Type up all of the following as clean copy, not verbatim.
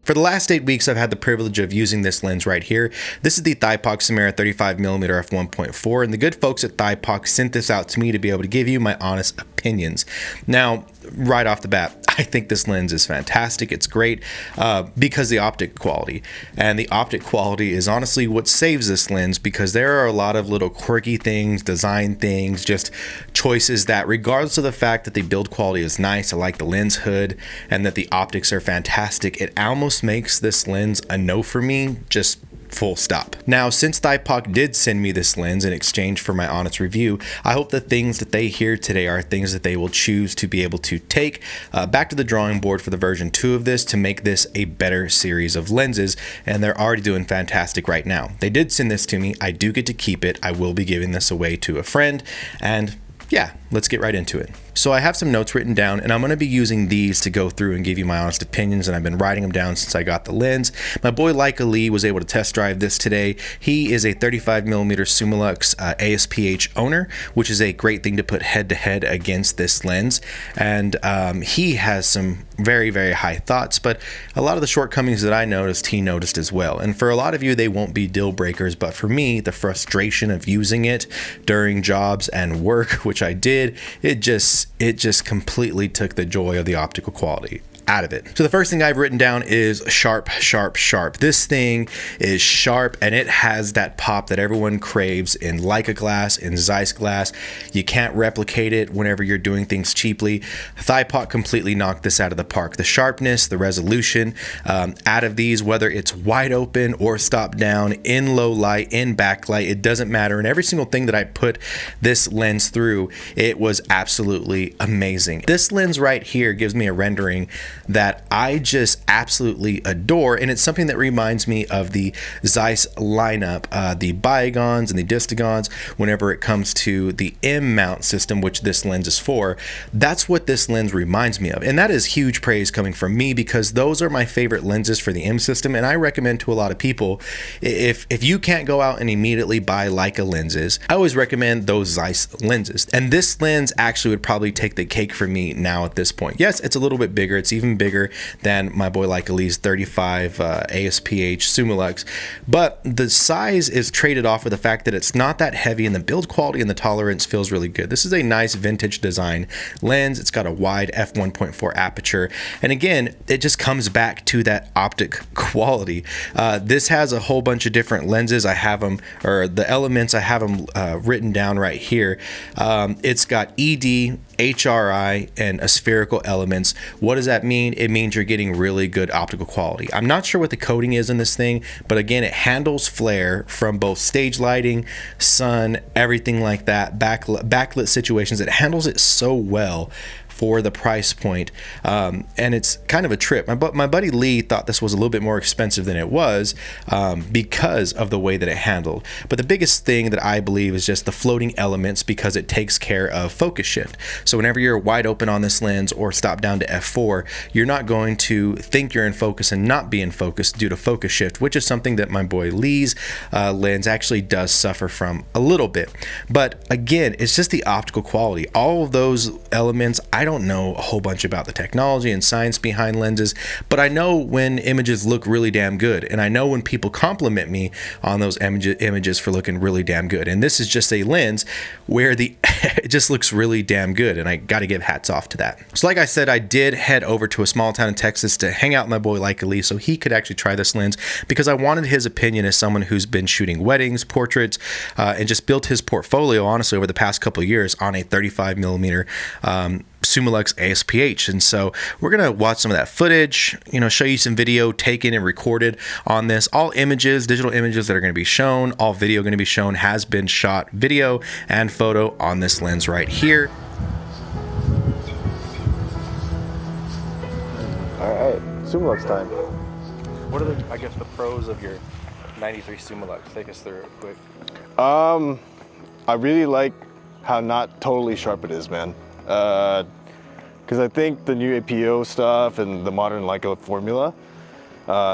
For the last 8 weeks, I've had the privilege of using this lens right here. This is the Leica Simera 35mm f1.4, and the good folks at Leica sent this out to me to be able to give you my honest opinions. Now, right off the bat, I think this lens is fantastic. It's great because the optic quality. And the optic quality is honestly what saves this lens, because there are a lot of little quirky things, design things, just choices that, regardless of the fact that the build quality is nice, I like the lens hood, and that the optics are fantastic, it almost makes this lens a no for me, just full stop. Now, since Leica did send me this lens in exchange for my honest review, I hope the things that they hear today are things that they will choose to be able to take back to the drawing board for the version 2 of this to make this a better series of lenses, and they're already doing fantastic right now. They did send this to me. I do get to keep it. I will be giving this away to a friend, and yeah, let's get right into it. So I have some notes written down, and I'm going to be using these to go through and give you my honest opinions, and I've been writing them down since I got the lens. My boy Leica Lee was able to test drive this today. He is a 35mm Summilux ASPH owner, which is a great thing to put head to head against this lens, and he has some very, very high thoughts, but a lot of the shortcomings that I noticed, he noticed as well. And for a lot of you, they won't be deal breakers, but for me, the frustration of using it during jobs and work, which I did, it just completely took the joy of the optical quality out of it. So the first thing I've written down is sharp, sharp, sharp. This thing is sharp, and it has that pop that everyone craves in Leica glass, in Zeiss glass. You can't replicate it whenever you're doing things cheaply. Leica completely knocked this out of the park. The sharpness, the resolution out of these, whether it's wide open or stop down, in low light, in backlight, it doesn't matter. And every single thing that I put this lens through, it was absolutely amazing. This lens right here gives me a rendering that I just absolutely adore, and it's something that reminds me of the Zeiss lineup, the Bygons and the Distigons. Whenever it comes to the M mount system, which this lens is for, that's what this lens reminds me of, and that is huge praise coming from me, because those are my favorite lenses for the M system. And I recommend to a lot of people, if you can't go out and immediately buy Leica lenses, I always recommend those Zeiss lenses, and this lens actually would probably take the cake for me now at this point. Yes, it's a little bit bigger, it's even bigger than my boy Leica Lee's 35 ASPH Summilux, but the size is traded off with the fact that it's not that heavy, and the build quality and the tolerance feels really good. This is a nice vintage design lens. It's got a wide f1.4 aperture, and again, it just comes back to that optic quality. This has a whole bunch of different lenses. I have them, or the elements, I have them written down right here. It's got ED, HRI, and aspherical elements. What does that mean? It means you're getting really good optical quality. I'm not sure what the coating is in this thing, but again, it handles flare from both stage lighting, sun, everything like that, backlit situations. It handles it so well for the price point, and it's kind of a trip. My buddy Lee thought this was a little bit more expensive than it was because of the way that it handled. But the biggest thing that I believe is just the floating elements, because it takes care of focus shift. So whenever you're wide open on this lens or stop down to f4, you're not going to think you're in focus and not be in focus due to focus shift, which is something that my boy Lee's lens actually does suffer from a little bit. But again, it's just the optical quality. All of those elements, I don't know a whole bunch about the technology and science behind lenses, but I know when images look really damn good, and I know when people compliment me on those images for looking really damn good. And this is just a lens where it just looks really damn good, and I got to give hats off to that. So like I said, I did head over to a small town in Texas to hang out with my boy Leica Lee so he could actually try this lens, because I wanted his opinion as someone who's been shooting weddings, portraits, and just built his portfolio honestly over the past couple of years on a 35mm Summilux ASPH. And so we're gonna watch some of that footage, show you some video taken and recorded on this. All images, digital images that are going to be shown, all video going to be shown, has been shot video and photo on this lens right here. All right, Summilux time. What are the pros of your 93 Summilux? Take us through it quick. I really like how not totally sharp it is, man. Because I think the new APO stuff and the modern Leica formula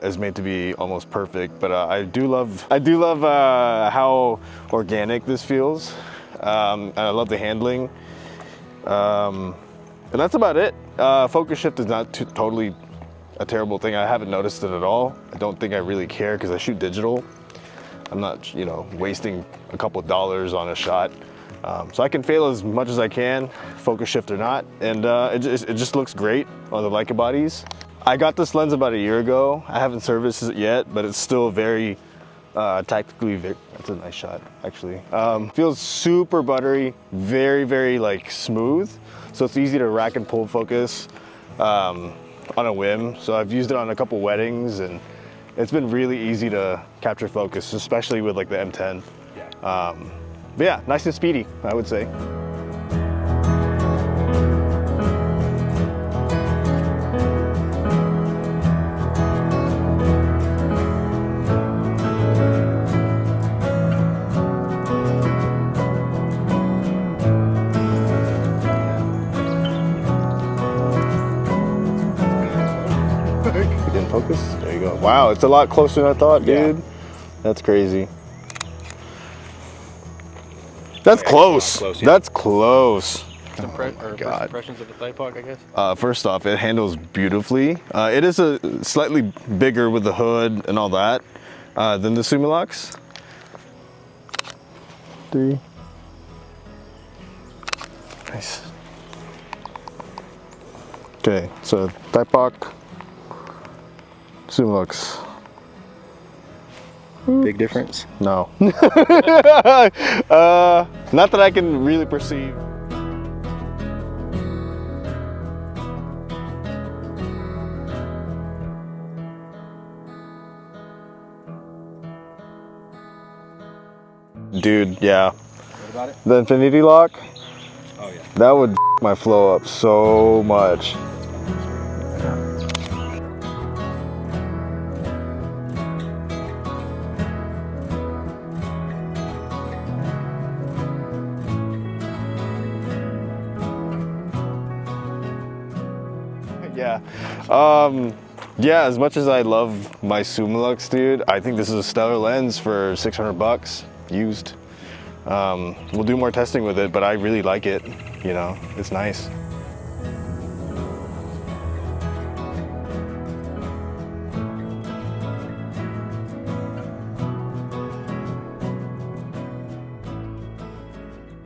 is made to be almost perfect. But I do love how organic this feels, and I love the handling. And that's about it. Focus shift is not totally a terrible thing. I haven't noticed it at all. I don't think I really care because I shoot digital. I'm not, you know, wasting a couple dollars on a shot. So I can fail as much as I can, focus shift or not, and it just looks great on the Leica bodies. I got this lens about a year ago. I haven't serviced it yet, but it's still very tactically, that's a nice shot actually. Feels super buttery, very like smooth. So it's easy to rack and pull focus on a whim. So I've used it on a couple weddings and it's been really easy to capture focus, especially with like the M10. But yeah, nice and speedy, I would say. In focus? There you go. Wow, it's a lot closer than I thought, dude. Yeah. That's crazy. That's close. Yeah. That's close. First impressions of the Thypoc, I guess? First off, it handles beautifully. It is a slightly bigger with the hood and all that than the Simera. 3. Nice. Okay, so Thypoc, Simera. Big difference? No. Not that I can really perceive. Dude, yeah. What about it? The infinity lock? Oh yeah. That would my flow up so much. Yeah. Yeah, as much as I love my Simera, dude, I think this is a stellar lens for 600 bucks used. We'll do more testing with it, but I really like it. You know, it's nice.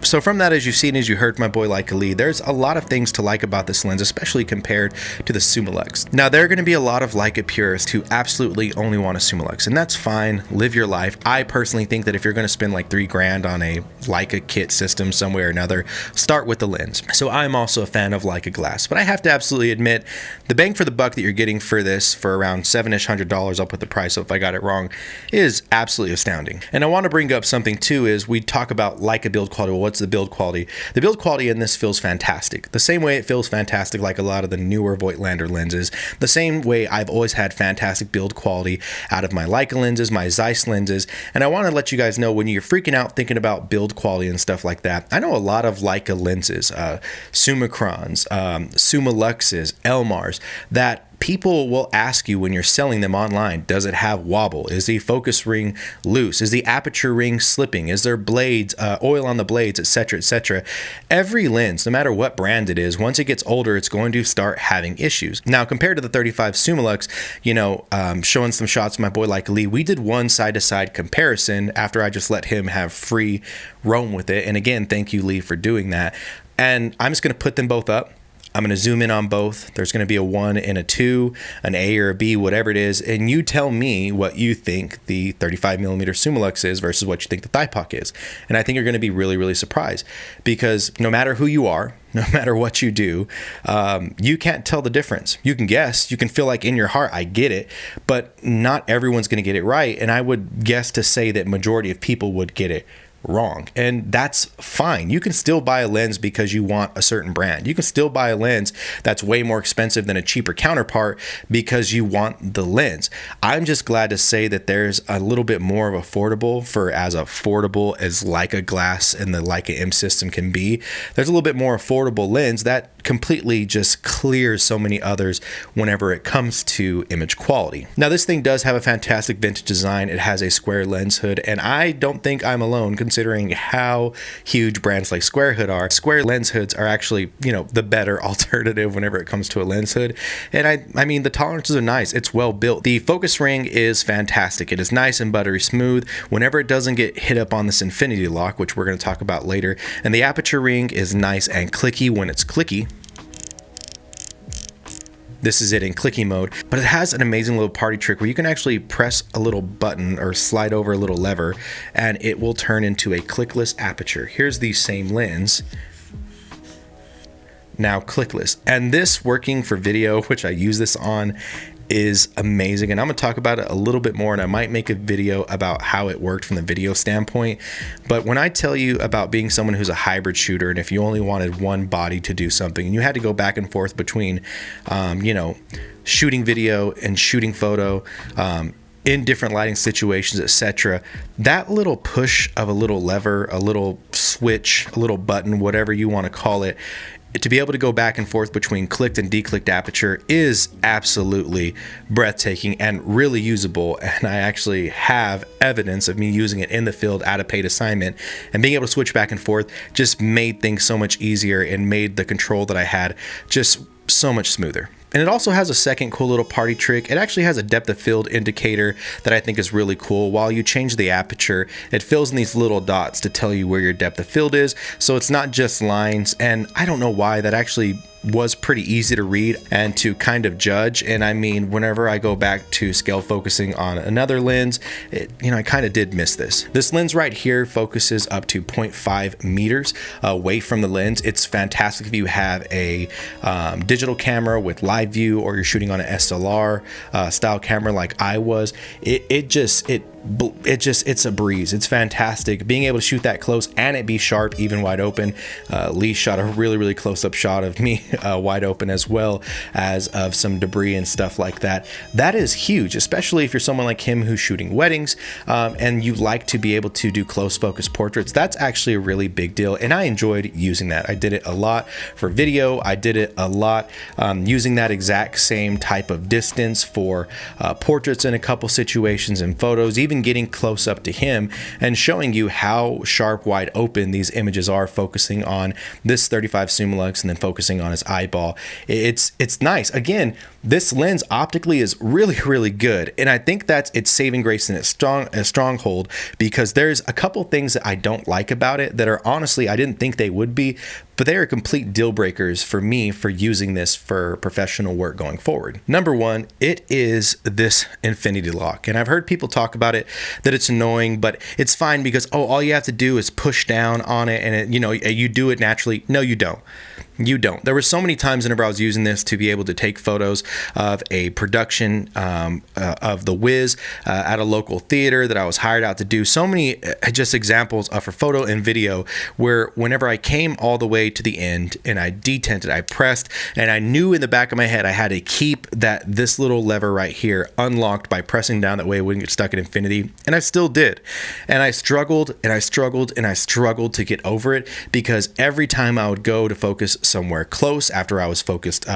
So from that, as you've seen, as you heard my boy Leica Lee, there's a lot of things to like about this lens, especially compared to the Simera. Now, there are going to be a lot of Leica purists who absolutely only want a Simera, and that's fine. Live your life. I personally think that if you're going to spend like $3,000 on a Leica kit system somewhere or another, start with the lens. So I'm also a fan of Leica glass, but I have to absolutely admit, the bang for the buck that you're getting for this for around $700, I'll put the price up if I got it wrong, is absolutely astounding. And I want to bring up something too, is we talk about Leica build quality. Well, what's the build quality? The build quality in this feels fantastic. The same way it feels fantastic like a lot of the newer Voigtlander lenses. The same way I've always had fantastic build quality out of my Leica lenses, my Zeiss lenses. And I want to let you guys know, when you're freaking out thinking about build quality and stuff like that, I know a lot of Leica lenses, Summicrons, Summilux, Elmars, that people will ask you when you're selling them online, does it have wobble? Is the focus ring loose? Is the aperture ring slipping? Is there blades, oil on the blades, etc., etc.? Every lens, no matter what brand it is, once it gets older, it's going to start having issues. Now, compared to the 35 Summilux, you know, showing some shots of my boy Leica Lee, we did one side-to-side comparison after I just let him have free roam with it. And again, thank you, Lee, for doing that. And I'm just going to put them both up. I'm going to zoom in on both. There's going to be a 1 and a 2, an A or a B, whatever it is. And you tell me what you think the 35mm Summilux is versus what you think the Thypoc is. And I think you're going to be really, really surprised, because no matter who you are, no matter what you do, you can't tell the difference. You can guess, you can feel like in your heart, I get it, but not everyone's going to get it right. And I would guess to say that majority of people would get it wrong, and that's fine. You can still buy a lens because you want a certain brand. You can still buy a lens that's way more expensive than a cheaper counterpart because you want the lens. I'm just glad to say that there's a little bit more of affordable, for as affordable as Leica glass and the Leica M system can be. There's a little bit more affordable lens that completely just clears so many others whenever it comes to image quality. Now, this thing does have a fantastic vintage design. It has a square lens hood, and I don't think I'm alone, considering considering how huge brands like Square Hood are. Square lens hoods are actually, you know, the better alternative whenever it comes to a lens hood. And I mean, the tolerances are nice. It's well built. The focus ring is fantastic. It is nice and buttery smooth whenever it doesn't get hit up on this infinity lock, which we're going to talk about later. And the aperture ring is nice and clicky when it's clicky. This is it in clicky mode, but it has an amazing little party trick where you can actually press a little button or slide over a little lever and it will turn into a clickless aperture. Here's the same lens, now clickless. And this working for video, which I use this on, is amazing, and I'm gonna talk about it a little bit more, and I might make a video about how it worked from the video standpoint. But when I tell you about being someone who's a hybrid shooter, and if you only wanted one body to do something and you had to go back and forth between you know, shooting video and shooting photo in different lighting situations, etc., that little push of a little lever, a little switch, a little button, whatever you want to call it, to be able to go back and forth between clicked and declicked aperture is absolutely breathtaking and really usable. And I actually have evidence of me using it in the field at a paid assignment, and being able to switch back and forth just made things so much easier and made the control that I had just so much smoother. And it also has a second cool little party trick. It actually has a depth of field indicator that I think is really cool. While you change the aperture, it fills in these little dots to tell you where your depth of field is. So it's not just lines. And I don't know why that actually was pretty easy to read and to kind of judge. And I mean, whenever I go back to scale focusing on another lens, you know, I kind of did miss this. This lens right here focuses up to 0.5 meters away from the lens. It's fantastic if you have a digital camera with live view, or you're shooting on an SLR style camera like I was. It's a breeze. It's fantastic being able to shoot that close and it be sharp, even wide open. Lee shot a really close-up shot of me wide open, as well as of some debris and stuff like that. That is huge, especially if you're someone like him who's shooting weddings and you like to be able to do close focus portraits. That's actually a really big deal, and I enjoyed using that. I did it a lot for video. I did it a lot using that exact same type of distance for portraits in a couple situations and photos, even getting close up to him and showing you how sharp wide open these images are, focusing on this 35 Summilux and then focusing on his eyeball. It's nice. Again, this lens optically is really good, and I think that's its saving grace and its stronghold, because there's a couple things that I don't like about it that are honestly, I didn't think they would be, but they are complete deal breakers for me for using this for professional work going forward. Number one, it is this infinity lock, and I've heard people talk about it, that it's annoying, but it's fine because, oh, all you have to do is push down on it and you know, you do it naturally. No, you don't. You don't. There were so many times whenever I was using this to be able to take photos of a production of The Wiz at a local theater that I was hired out to do. So many just examples for photo and video where whenever I came all the way to the end and I detented, I pressed, and I knew in the back of my head I had to keep this little lever right here unlocked by pressing down, that way it wouldn't get stuck in infinity. And I still did. And I struggled and I struggled and I struggled to get over it, because every time I would go to focus somewhere close after I was focused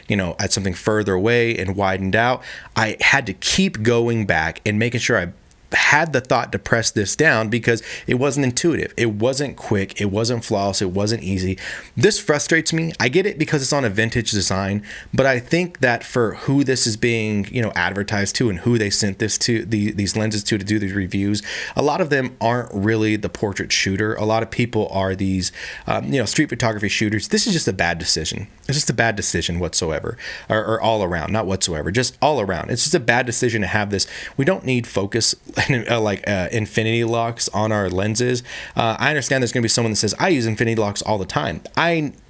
you know, at something further away and widened out, I had to keep going back and making sure I had the thought to press this down, because it wasn't intuitive, it wasn't quick, it wasn't flawless, it wasn't easy. This frustrates me. I get it because it's on a vintage design, but I think that for who this is being, you know, advertised to and who they sent this to, these lenses to do these reviews, a lot of them aren't really the portrait shooter. A lot of people are these you know, street photography shooters. This is just a bad decision. It's just a bad decision whatsoever, or all around, not whatsoever, just all around. It's just a bad decision to have this. We don't need focus like infinity locks on our lenses. I understand there's going to be someone that says, I use infinity locks all the time.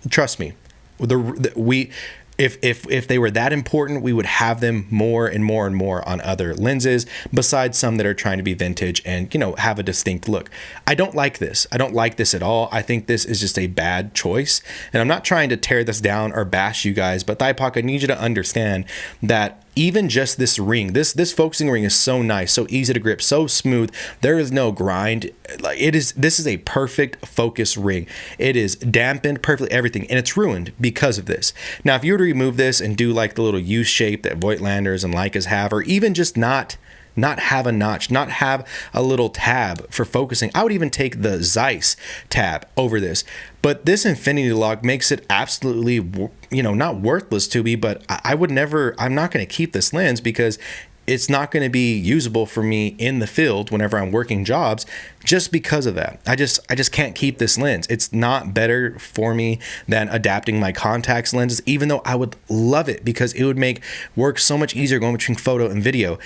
Trust me, if they were that important, we would have them more and more and more on other lenses, besides some that are trying to be vintage and, you know, have a distinct look. I don't like this. I don't like this at all. I think this is just a bad choice. And I'm not trying to tear this down or bash you guys, but ThigPoc, I need you to understand that even just this ring, this focusing ring is so nice, so easy to grip, so smooth. There is no grind. Like this is a perfect focus ring. It is dampened perfectly, everything, and it's ruined because of this. Now, if you were to remove this and do like the little U shape that Voigtlanders and Leicas have, or even just not not have a notch, not have a little tab for focusing. I would even take the Zeiss tab over this. But this infinity lock makes it absolutely, you know, not worthless to me, but I'm not going to keep this lens because it's not going to be usable for me in the field whenever I'm working jobs, just because of that. I just can't keep this lens. It's not better for me than adapting my contacts lenses, even though I would love it because it would make work so much easier going between photo and video.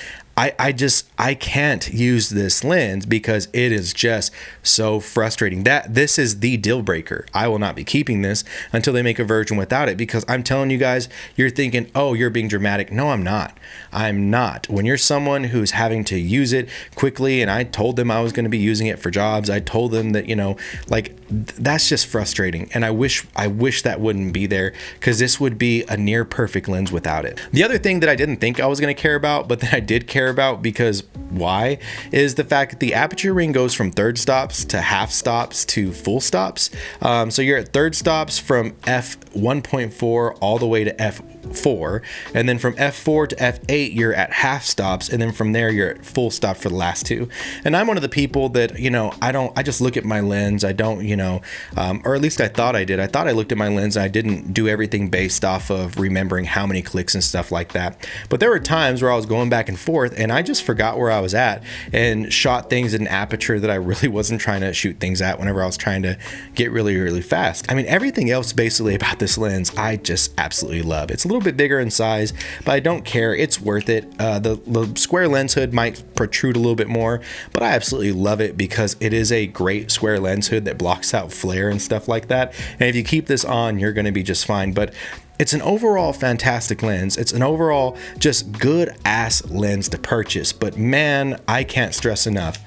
I can't use this lens because it is just so frustrating. This is the deal breaker. I will not be keeping this until they make a version without it, because I'm telling you guys, you're thinking, oh, you're being dramatic. No, I'm not. I'm not. When you're someone who's having to use it quickly, and I told them I was going to be using it for jobs, I told them that, you know, like, that's just frustrating. And I wish that wouldn't be there, because this would be a near perfect lens without it. The other thing that I didn't think I was going to care about, but that I did care about, because why, is the fact that the aperture ring goes from third stops to half stops to full stops. So you're at third stops from f1.4 all the way to f4, and then from f4 to f8 you're at half stops, and then from there you're at full stop for the last two. And I'm one of the people that, you know, I just look at my lens. I don't, you know, or at least I thought I did. I thought I looked at my lens and I didn't do everything based off of remembering how many clicks and stuff like that. But there were times where I was going back and forth and I just forgot where I was at and shot things at an aperture that I really wasn't trying to shoot things at whenever I was trying to get really, really fast. I mean, everything else basically about this lens I just absolutely love. It's a little bit bigger in size, but I don't care. It's worth it. The square lens hood might protrude a little bit more, but I absolutely love it because it is a great square lens hood that blocks out flare and stuff like that. And if you keep this on, you're going to be just fine. But it's an overall fantastic lens. It's an overall just good ass lens to purchase. But man, I can't stress enough,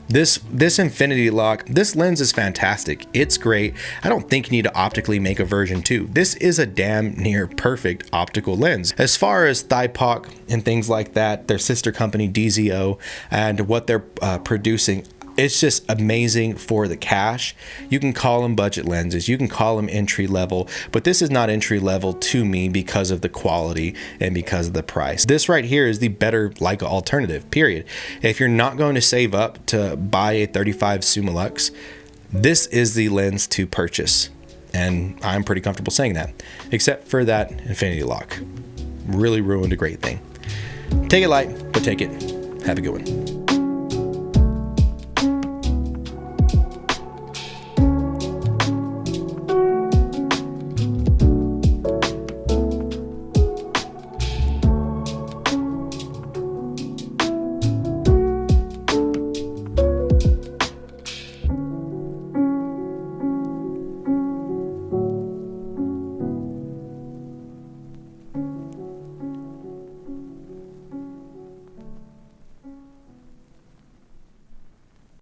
this infinity lock, this lens is fantastic. It's great. I don't think you need to optically make a version 2. This is a damn near perfect optical lens. As far as Thypoc and things like that, their sister company DZO and what they're producing, it's just amazing for the cash. You can call them budget lenses, you can call them entry level, but this is not entry level to me because of the quality and because of the price. This right here is the better Leica alternative, period. If you're not going to save up to buy a 35 Summilux, this is the lens to purchase. And I'm pretty comfortable saying that, except for that infinity lock. Really ruined a great thing. Take it light, but take it. Have a good one.